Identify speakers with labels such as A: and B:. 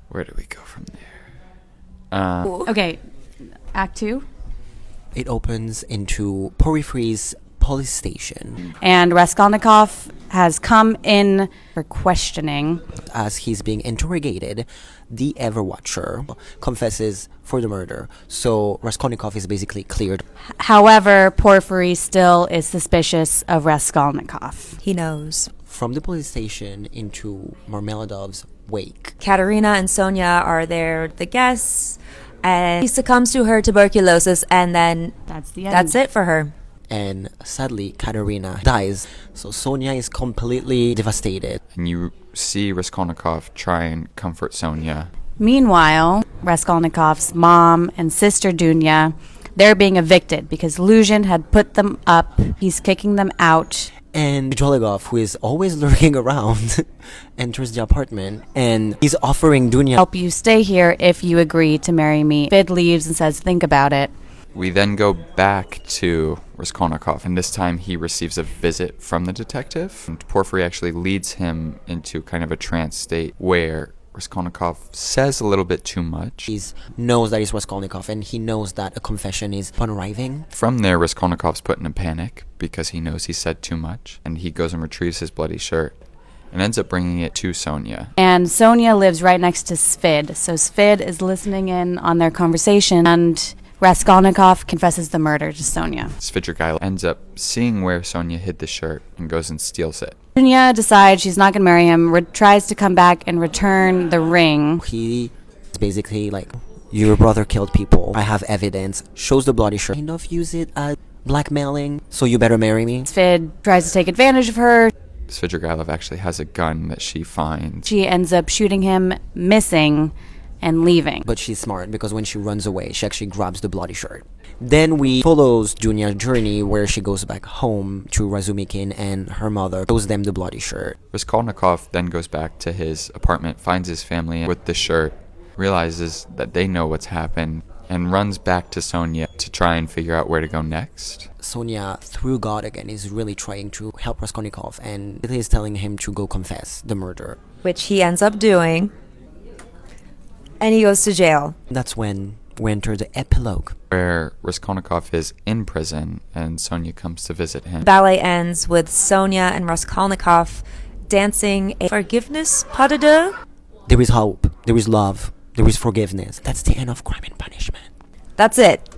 A: Where do we go from there?
B: Okay, Act 2.
C: It opens into Porphyry's police station.
B: And Raskolnikov has come in for questioning.
C: As he's being interrogated, the Everwatcher confesses for the murder. So Raskolnikov is basically cleared.
B: However, Porphyry still is suspicious of Raskolnikov.
D: He knows.
C: From the police station into Marmeladov's wake.
D: Katerina and Sonia are there, the guests, and he succumbs to her tuberculosis, and then
B: That's the end.
D: that's it for her.
C: And sadly, Katerina dies. So Sonia is completely devastated.
A: And you see Raskolnikov try and comfort Sonia.
B: Meanwhile, Raskolnikov's mom and sister Dunya, they're being evicted because Luzhin had put them up. He's kicking them out.
C: And Joligov, who is always lurking around, enters the apartment and he's offering Dunya
B: Help you stay here if you agree to marry me. Fid leaves and says, think about it.
A: We then go back to Raskolnikov, and this time he receives a visit from the detective. And Porphyry actually leads him into kind of a trance state where Raskolnikov says a little bit too much.
C: He knows that he's Raskolnikov and he knows that a confession is upon arriving.
A: From there, Raskolnikov's put in a panic because he knows he said too much, and he goes and retrieves his bloody shirt and ends up bringing it to Sonia.
B: And Sonia lives right next to Svid. So Svid is listening in on their conversation, and Raskolnikov confesses the murder to Sonia.
A: Svidrigaïlov ends up seeing where Sonia hid the shirt and goes and steals it.
B: Dunya decides she's not going to marry him, tries to come back and return the ring.
C: He is basically like, your brother killed people. I have evidence. Shows the bloody shirt. Kind of use it as blackmailing. So you better marry me.
B: Svid tries to take advantage of her.
A: Svidrigaïlov actually has a gun that she finds.
B: She ends up shooting him, missing, and leaving.
C: But she's smart because when she runs away, she actually grabs the bloody shirt. Then we follows Dunya's journey where she goes back home to Razumikin and her mother shows them the bloody shirt.
A: Raskolnikov then goes back to his apartment, finds his family with the shirt, realizes that they know what's happened, and runs back to Sonia to try and figure out where to go next.
C: Sonia, through God again, is really trying to help Raskolnikov and is telling him to go confess the murder.
D: Which he ends up doing. And he goes to jail.
C: That's when we enter the epilogue.
A: Where Raskolnikov is in prison and Sonia comes to visit him.
D: Ballet ends with Sonia and Raskolnikov dancing a forgiveness pas de deux.
C: There is hope, there is love, there is forgiveness. That's the end of Crime and Punishment.
D: That's it.